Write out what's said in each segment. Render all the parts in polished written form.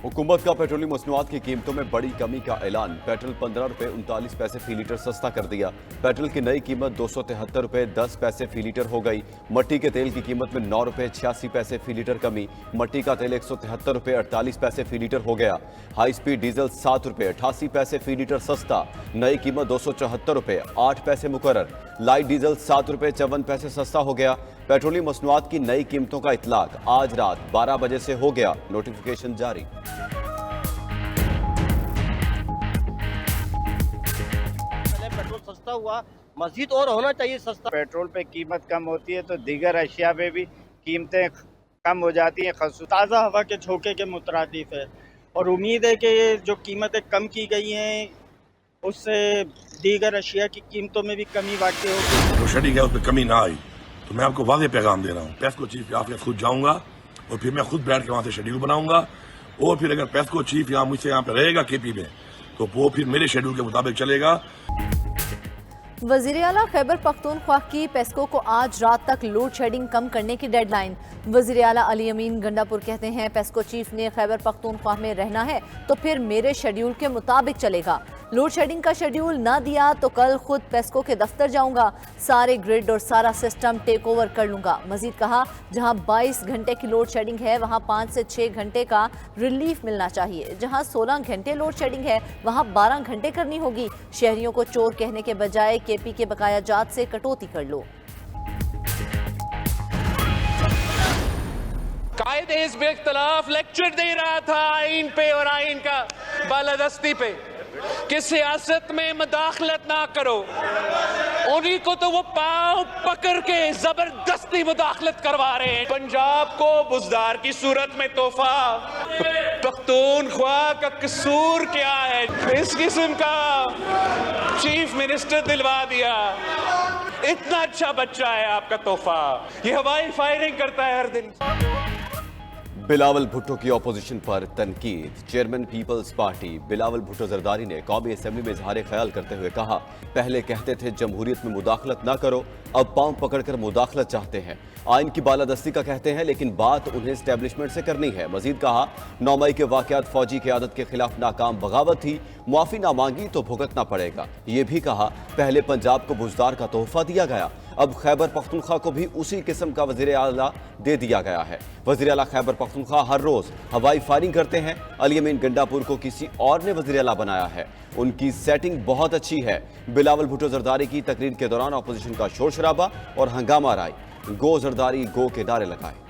हुकूमत का पेट्रोलियम मसनूआत की कीमतों में बड़ी कमी का ऐलान। पेट्रोल 15 रुपए 39 पैसे फी लीटर सस्ता कर दिया। पेट्रोल की नई कीमत 273 रुपए 10 पैसे फी लीटर हो गई। मट्टी के तेल की कीमत में 9 रुपए 86 पैसे फी लीटर कमी। मट्टी का तेल 173 रुपए 48 पैसे फी लीटर हो गया। हाई स्पीड डीजल 7 रुपए 88 पैसे फी लीटर सस्ता, नई कीमत 274 रुपए 8 पैसे मुकर्रर। लाइट डीजल 7 रुपए 54 पैसे सस्ता हो गया। पेट्रोलियम मसनूआत की नई कीमतों का इतलाक आज रात 12 बजे से हो गया। नोटिफिकेशन जारी। पेट्रोल सस्ता हुआ, मजीद और होना चाहिए सस्ता। पेट्रोल पे कीमत कम होती है तो दीगर अशिया पे भी कीमतें कम हो जाती हैं। ताज़ा हवा के झोंके के मुतरादिफ है और उम्मीद है कि ये जो कीमतें कम की गई हैं उससे दीगर अशिया की कीमतों में भी कमी वाक़ई होगी। जो शेडिंग है उसमें कमी ना आई तो मैं आपको वादे पैगाम दे रहा हूँ। पेस्को चीफ के ऑफिस खुद जाऊंगा और फिर मैं खुद बैठ के वहाँ से शेड्यूल बनाऊंगा और फिर अगर पेस्को चीफ यहाँ मुझसे यहाँ पे रहेगा केपी में तो वो फिर मेरे शेड्यूल के मुताबिक चलेगा। वज़ीर आला खैबर पख्तूनख्वा की पेस्को को आज रात तक लोड शेडिंग कम करने की डेडलाइन। वज़ीर आला अली अमीन गंडापुर कहते हैं पेस्को चीफ ने खैबर पख्तूनख्वा में रहना है तो फिर मेरे शेड्यूल के मुताबिक चलेगा। लोड शेडिंग का शेड्यूल ना दिया तो कल खुद पेस्को के दफ्तर जाऊंगा, सारे ग्रिड और सारा सिस्टम टेक ओवर कर लूंगा। मजीद कहा जहां 22 घंटे की लोड शेडिंग है वहां 5 से 6 घंटे का रिलीफ मिलना चाहिए। जहां 16 घंटे लोड शेडिंग है वहां 12 घंटे करनी होगी। शहरियों को चोर कहने के बजाय केपी के बकाया जात से कटौती कर लो। कायदे हिज़्ब इख्तिलाफ लेक्चर दे रहा था आइन पे और आइन का बालादस्ती पे कि सियासत में मुदाखलत ना करो। उन्हीं को तो वो पांव पकड़ के जबरदस्ती मुदाखलत करवा रहे हैं। पंजाब को बुजदार की सूरत में तोहफा, पख्तूनख्वा का कसूर क्या है? इस किस्म का चीफ मिनिस्टर दिलवा दिया। इतना अच्छा बच्चा है आपका तोहफा, ये हवाई फायरिंग करता है हर दिन। बिलावल भुट्टो की ऑपोजिशन पर तनकीद। चेयरमैन पीपल्स पार्टी बिलावल भुट्टो जरदारी ने कौमी असेंबली में इजहार ख्याल करते हुए कहा, पहले कहते थे जमहूरियत में मुदाखलत ना करो, अब पांव पकड़कर मुदाखलत चाहते हैं। आइन की बालादस्ती का कहते हैं लेकिन बात उन्हें एस्टेब्लिशमेंट से करनी है। मजीद कहा 9 मई के वाकयात फौजी क़यादत के खिलाफ नाकाम बगावत थी, मुआफ़ी ना मांगी तो भुगतना पड़ेगा। ये भी कहा पहले पंजाब को बुजदार का तोहफा दिया गया, अब खैबर पख्तूनख्वा को भी उसी किस्म का वज़ीर आला दे दिया गया है। वज़ीर आला खैबर पख्तूनख्वा हर रोज हवाई फायरिंग करते हैं। अली अमीन गंडापुर को किसी और ने वज़ीर आला बनाया है, उनकी सेटिंग बहुत अच्छी है। बिलावल भुट्टो जरदारी की तकरीर के दौरान अपोजिशन का शोर शराबा और हंगामा राय, गो जरदारी गो के नारे लगाए।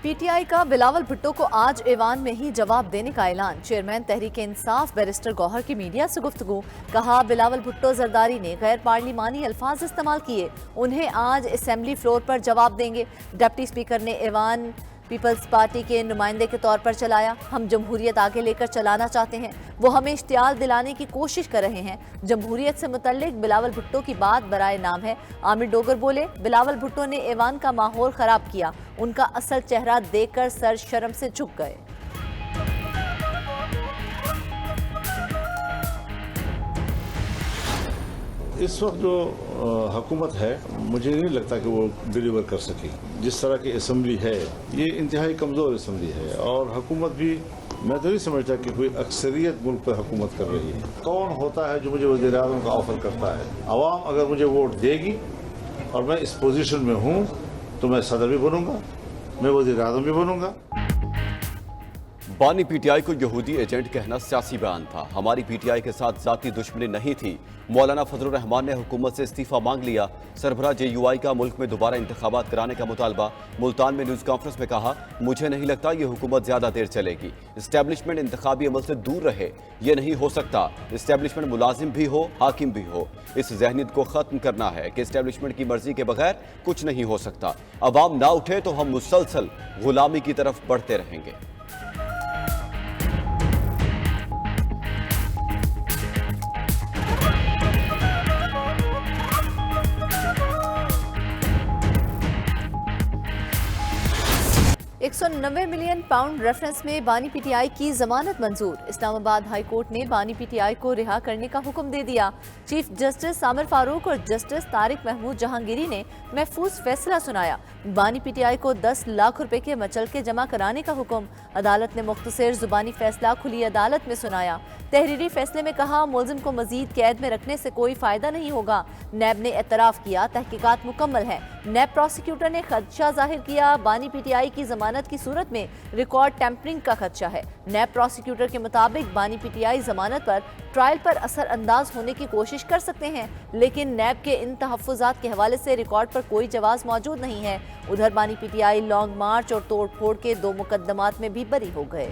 पीटीआई का बिलावल भुट्टो को आज ऐवान में ही जवाब देने का ऐलान। चेयरमैन तहरीक इंसाफ बैरिस्टर गौहर की मीडिया से गुफ्तगू। कहा बिलावल भुट्टो जरदारी ने गैर पार्लिमानी अल्फाज इस्तेमाल किए, उन्हें आज असेंबली फ्लोर पर जवाब देंगे। डिप्टी स्पीकर ने ऐवान पीपल्स पार्टी के नुमाइंदे के तौर पर चलाया। हम जमहूरियत आगे लेकर चलाना चाहते हैं, वो हमें इश्तियाल दिलाने की कोशिश कर रहे हैं। जमहूरियत से मुतल्लिक बिलावल भुट्टो की बात बराए नाम है। आमिर डोगर बोले, बिलावल भुट्टो ने ऐवान का माहौल खराब किया, उनका असल चेहरा देखकर सर शर्म से झुक गए। इस वक्त जो हुकूमत है मुझे नहीं लगता कि वो डिलीवर कर सके। जिस तरह की असम्बली है ये इंतहाई कमज़ोर असम्बली है और हुकूमत भी, मैं तो नहीं समझता कि कोई अक्सरियत मुल्क पर हुकूमत कर रही है। कौन होता है जो मुझे वज़ीर आज़म का ऑफर करता है? अवाम अगर मुझे वोट देगी और मैं इस पोजीशन में हूँ तो मैं सदर भी बनूंगा, मैं वज़ीर आज़म भी बनूंगा। बानी पीटीआई को यहूदी एजेंट कहना सियासी बयान था। हमारी पीटीआई के साथ जाती दुश्मनी नहीं थी। मौलाना फजलुर रहमान ने हुकूमत से इस्तीफा मांग लिया। सरबराह जेयूआई का मुल्क में दोबारा इंतखाबात कराने का मुतालबा। मुल्तान में न्यूज़ कॉन्फ्रेंस में कहा, मुझे नहीं लगता ये हुकूमत ज़्यादा देर चलेगी। इस्टेब्लिशमेंट इंतखाबी अमल से दूर रहे, ये नहीं हो सकता। इस्टेब्लिशमेंट मुलाजिम भी हो, हाकिम भी हो। इस जहनीत को ख़त्म करना है कि इस्टेब्लिशमेंट की मर्जी के बगैर कुछ नहीं हो सकता। अवाम ना उठे तो हम मुसलसल गुलामी की तरफ बढ़ते रहेंगे। 190 मिलियन पाउंड रेफरेंस में बानी पीटीआई की जमानत मंजूर। इस्लामाबाद हाई कोर्ट ने बानी पीटीआई को रिहा करने का हुक्म दे दिया। चीफ जस्टिस आमिर फारूक और जस्टिस तारिक महमूद जहांगीरी ने महफूज फैसला सुनाया। बानी पीटीआई को 10 लाख रुपए के मचलके जमा कराने का हुक्म। अदालत ने मुख्तसर जुबानी फैसला खुली अदालत में सुनाया। तहरीरी फैसले में कहा, मुलजिम को मजीद कैद में रखने से कोई फायदा नहीं होगा। नैब ने एतराफ किया, तहकीकात मुकम्मल है। नैब प्रोसिक्यूटर ने खदशा जाहिर किया, बानी पीटीआई की जमानत की सूरत में रिकॉर्ड टैंपरिंग का खदशा है। नैब प्रोसिक्यूटर के मुताबिक बानी पीटीआई जमानत पर ट्रायल पर असर अंदाज होने की कोशिश कर सकते हैं, लेकिन नैब के इन तहफ्फुजात के हवाले से रिकॉर्ड पर कोई जवाब मौजूद नहीं है। उधर बानी पीटीआई लॉन्ग मार्च और तोड़ फोड़ के 2 मुकदमात में भी बरी हो गए।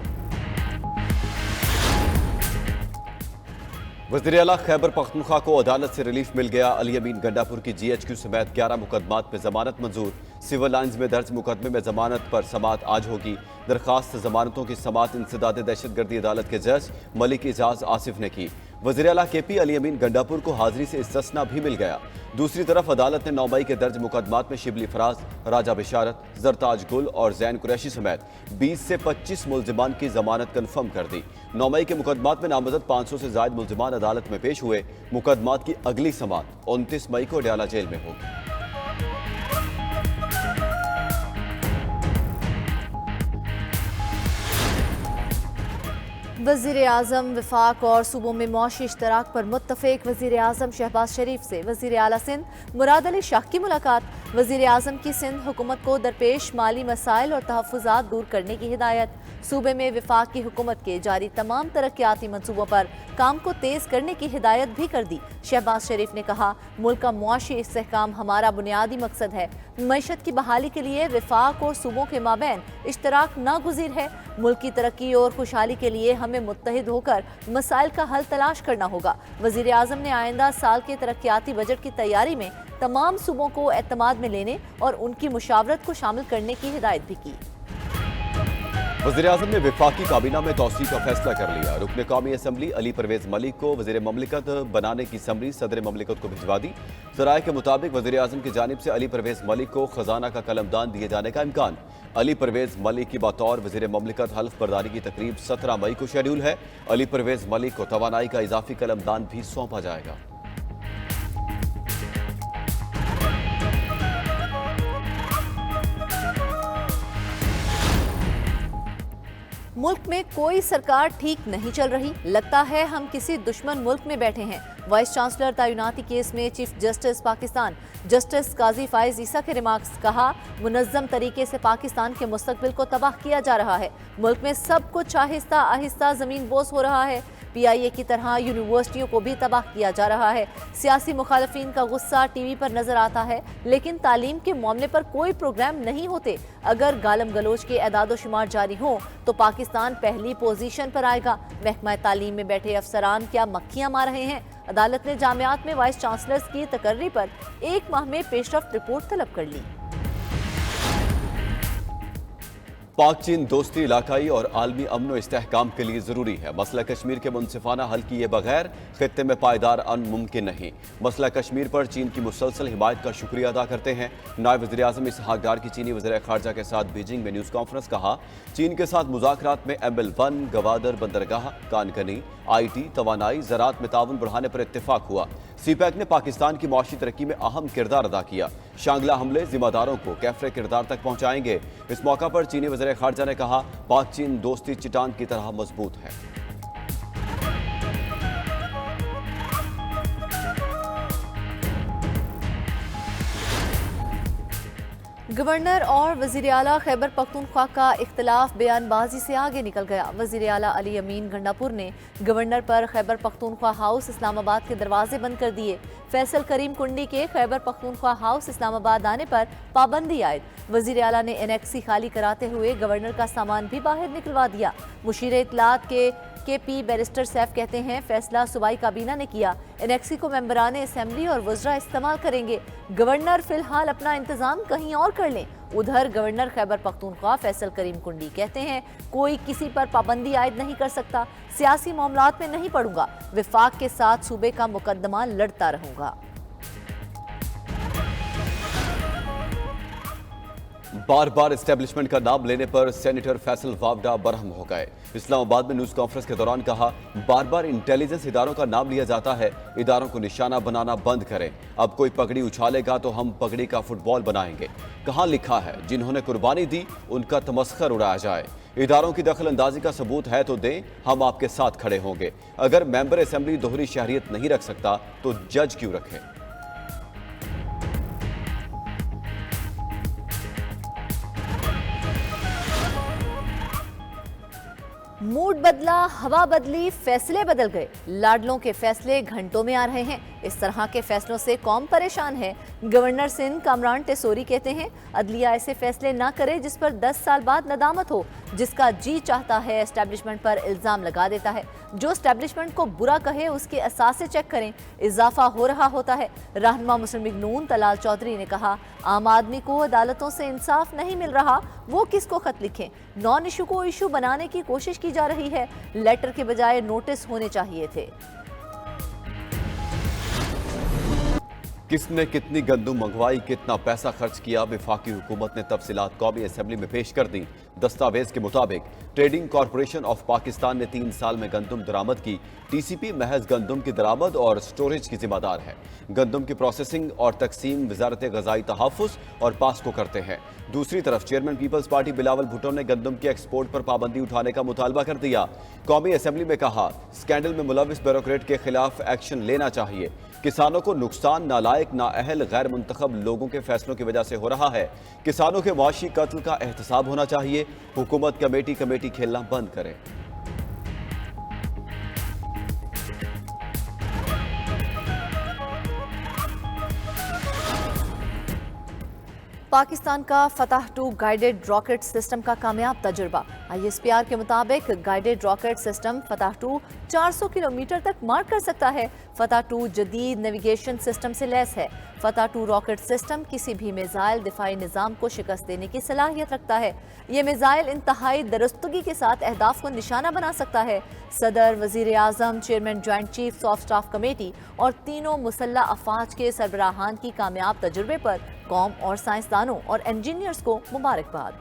वज़ीर आला खैबर पख्तूनख्वा को अदालत से रिलीफ मिल गया। अली अमीन गंडापुर की GHQ समेत 11 मुकदमात में जमानत मंजूर। सिविल लाइन्स में दर्ज मुकदमे में जमानत पर समात आज होगी। दरखास्त जमानतों की समात इंसदाद दहशतगर्दी अदालत के जज मलिक इजाज आसिफ ने की। वज़ीर आला KP अली अमीन गंडापुर को हाजिरी से इस्तिस्ना भी मिल गया। दूसरी तरफ अदालत ने 9 मई के दर्ज मुकदमात में शिबली फराज, राजा बिशारत, जरताज गुल और जैन कुरैशी समेत 20 से 25 मुलजिमान की जमानत कन्फर्म कर दी। 9 मई के मुकदमात में नामजद 500 से ज्यादा मुलजिमान अदालत में पेश हुए। मुकदमात की अगली समात 29 मई को डयाला जेल में होगी। वज़ीर आज़म वफाक और सूबों में मौशी इश्तराक पर मुत्तफ़िक। वज़ीर आज़म शहबाज शरीफ से वज़ीर आला सिंध मुराद अली शाह की मुलाकात। वज़ीर आज़म की सिंध हुकूमत को दरपेश माली मसाइल और तहफ़्फ़ुज़ात दूर करने की हिदायत। सूबे में वफाक की हुकूमत के जारी तमाम तरक्याती मनसूबों पर काम को तेज़ करने की हिदायत भी कर दी। शहबाज शरीफ ने कहा, मुल्क का मुआशी इस्तेहकाम हमारा बुनियादी मकसद है। मईशत की बहाली के लिए वफाक और सूबों के माबैन इश्तराक नागुज़ीर है। मुल्क की तरक्की और खुशहाली के लिए हमें मुत्तहिद होकर मसाइल का हल तलाश करना होगा। वज़ीर आज़म ने आइंदा साल के तरक्याती बजट की तैयारी में तमाम सूबों को एतमाद में लेने और उनकी मुशावरत को शामिल करने की हिदायत भी की। वज़ीर आज़म ने वफाकी काबीना में तौसीक़ का फैसला कर लिया। रुकन कौमी असम्बली अली परवेज़ मलिक को वज़ीर ममलिकत बनाने की समरी सदर ममलिकत को भिजवा दी। ज़राए के मुताबिक वज़ीर आज़म की जानिब से अली परवेज़ मलिक को खजाना का कलमदान दिए जाने का इम्कान। अली परवेज़ मलिक की बतौर वज़ीर ममलिकत हल्फ बर्दारी की तकरीब 17 मई को शेड्यूल है। अली परवेज़ मलिक को तवानाई का इजाफी कलमदान भी सौंपा जाएगा। मुल्क में कोई सरकार ठीक नहीं चल रही, लगता है हम किसी दुश्मन मुल्क में बैठे हैं। वाइस चांसलर तैनाती केस में चीफ जस्टिस पाकिस्तान जस्टिस काजी फाइज ईसा के रिमार्क्स। कहा, मुनज़्ज़म तरीके से पाकिस्तान के मुस्तकबिल को तबाह किया जा रहा है। मुल्क में सब कुछ आहिस्ता आहिस्ता ज़मीन बोस हो रहा है। PIA की तरह यूनिवर्सिटियों को भी तबाह किया जा रहा है। सियासी मुखालफिन का गुस्सा TV पर नजर आता है, लेकिन तालीम के मामले पर कोई प्रोग्राम नहीं होते। अगर गालम गलोच के एदाद शुमार जारी हों तो पाकिस्तान पहली पोजीशन पर आएगा। महकमा तालीम में बैठे अफसरान क्या मक्खियां मार रहे हैं? अदालत ने जामियात में वाइस चांसलर्स की तकर्री पर 1 माह में पेशरफ्त रिपोर्ट तलब कर ली। पाक चीन दोस्ती इलाकाई और आलमी अमन इस्तेहकाम के लिए ज़रूरी है। मसला कश्मीर के मुनसिफाना हल किए बगैर खित्ते में पायदार अमन मुमकिन नहीं। मसला कश्मीर पर चीन की मुसलसल हिमायत का शुक्रिया अदा करते हैं। नायब वज़ीर आज़म इसहाक डार की चीनी वज़ीर ख़ारजा के साथ बीजिंग में न्यूज़ कॉन्फ्रेंस। कहा, चीन के साथ मुज़ाकरात में ML1, गवादर बंदरगाह, कानकनी, IT, तवानाई, ज़राअत में ताउन बढ़ाने पर इत्तेफाक हुआ। CPEC ने पाकिस्तान की मुआशी तरक्की में अहम किरदार अदा किया। शांगला हमले जिम्मेदारों को कैफरे किरदार तक पहुंचाएंगे। इस मौका पर चीनी वज़ीर ख़ारजा ने कहा, पाक चीन दोस्ती चट्टान की तरह मजबूत है। गवर्नर और वज़ीर आला खैबर पख्तूनख्वा का इख्तिलाफ बयानबाजी से आगे निकल गया। वज़ीर आला अली अमीन गंडापुर ने गवर्नर पर खैबर पख्तूनख्वा हाउस इस्लामाबाद के दरवाजे बंद कर दिए। फैसल करीम कुंडी के खैबर पख्तूनख्वा हाउस इस्लामाबाद आने पर पाबंदी आयद। वज़ीर आला ने एनेक्सी खाली कराते हुए गवर्नर का सामान भी बाहर निकलवा दिया। मुशीर इत्तलात के KP बैरिस्टर सैफ कहते हैं, फैसला सूबाई काबीना ने किया। एनेक्सी को मेंबरान असेंबली और वज़रा इस्तेमाल करेंगे। गवर्नर फिलहाल अपना इंतजाम कहीं और कर लें। उधर गवर्नर खैबर पख्तूनख्वा फैसल करीम कुंडी कहते हैं, कोई किसी पर पाबंदी आयद नहीं कर सकता। सियासी मामलात में नहीं पड़ूंगा। विफाक के साथ सूबे का मुकदमा लड़ता रहूंगा। बार बार एस्टेब्लिशमेंट का नाम लेने पर सेनेटर फैसल वावडा बरहम हो गए। इस्लामाबाद में न्यूज कॉन्फ्रेंस के दौरान कहा, बार बार इंटेलिजेंस इदारों का नाम लिया जाता है, इदारों को निशाना बनाना बंद करें। अब कोई पगड़ी उछालेगा तो हम पगड़ी का फुटबॉल बनाएंगे। कहां लिखा है जिन्होंने कुर्बानी दी उनका तमस्खर उड़ाया जाए। इदारों की दखल अंदाजी का सबूत है तो दें, हम आपके साथ खड़े होंगे। अगर मेंबर असेंबली दोहरी शहरियत नहीं रख सकता तो जज क्यों रखें। मूड बदला, हवा बदली, फैसले बदल गए। लाडलों के फैसले घंटों में आ रहे हैं। इस तरह के फैसलों से कौम परेशान है। गवर्नर सिंध कामरान टेसोरी कहते हैं, अदलिया ऐसे फैसले ना करे जिस पर 10 साल बाद नदामत हो। जिसका जी चाहता है एस्टेब्लिशमेंट पर इल्जाम लगा देता है। जो एस्टेब्लिशमेंट को बुरा कहे उसके असासे चेक करें। इजाफा हो रहा होता है। रहनुमा मुस्लिम लीग नून तलाल चौधरी ने कहा, आम आदमी को अदालतों से इंसाफ नहीं मिल रहा, वो किसको खत लिखें। नॉन इशू को इशू बनाने की कोशिश की जा रही है। लेटर के बजाय नोटिस होने चाहिए थे। किसने कितनी गंदुम मंगवाई, कितना पैसा खर्च किया, विफाकी हुकूमत ने तफसीलात कौमी असेंबली में पेश कर दी। दस्तावेज के मुताबिक ट्रेडिंग कॉरपोरेशन ऑफ पाकिस्तान ने 3 साल में गंदुम दरामद की। टीसीपी महज गंदुम की दरामद और स्टोरेज की जिम्मेदार है। गंदुम की प्रोसेसिंग और तकसीम वजारत गजाई तहफ़्फ़ुज़ और पास्को करते हैं। दूसरी तरफ चेयरमैन पीपल्स पार्टी बिलावल भुट्टो ने गंदुम के एक्सपोर्ट पर पाबंदी उठाने का मुतालबा कर दिया। कौमी असेंबली में कहा, स्कैंडल में मुलविस ब्यूरोक्रेट के खिलाफ एक्शन लेना चाहिए। किसानों को नुकसान नालायक, नाअहल, गैर मुंतखब लोगों के फैसलों की वजह से हो रहा है। किसानों के मुआशी कत्ल का एहतसाब होना चाहिए। हुकूमत कमेटी खेलना बंद करे। पाकिस्तान का फतह 2 गाइडेड रॉकेट सिस्टम का कामयाब तजुर्बा। ISPR के मुताबिक गाइडेड रॉकेट सिस्टम फतह 2 400 किलोमीटर तक मार कर सकता है। फतह 2 जदीद नेविगेशन सिस्टम से लैस है। फतह 2 रॉकेट सिस्टम किसी भी मिसाइल दिफाई निज़ाम को शिकस्त देने की सलाहियत रखता है। ये मिसाइल इंतहाई दुरुस्तगी के साथ अहदाफ को निशाना बना सकता है। सदर, वजीर आजम, chairman joint chiefs of staff committee और तीनों मुसल्लह अफवाज के सरबराहान की कामयाब तजुर्बे पर कौम और साइंसदानों और इंजीनियर्स को मुबारकबाद।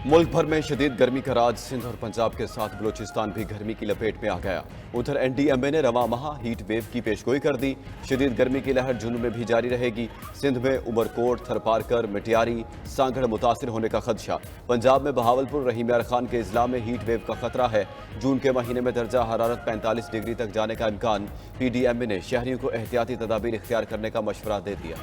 मुल्क भर में शदीद गर्मी का राज। सिंध और पंजाब के साथ बलूचिस्तान भी गर्मी की लपेट में आ गया। उधर NDMA ने रवा माह हीट वेव की पेशगोई कर दी। शदीद गर्मी की लहर जुनून में भी जारी रहेगी। सिंध में उमरकोट, थरपारकर, मिटियारी, सांगड़ मुतासिर होने का खदशा। पंजाब में बहावलपुर, रहीम यार खान के इजला में हीट वेव का खतरा है। जून के महीने में दर्जा हरारत 45 डिग्री तक जाने का इम्कान। PDMA ने शहरियों को एहतियाती तदाबीर इख्तियार करने का मशवरा दे दिया।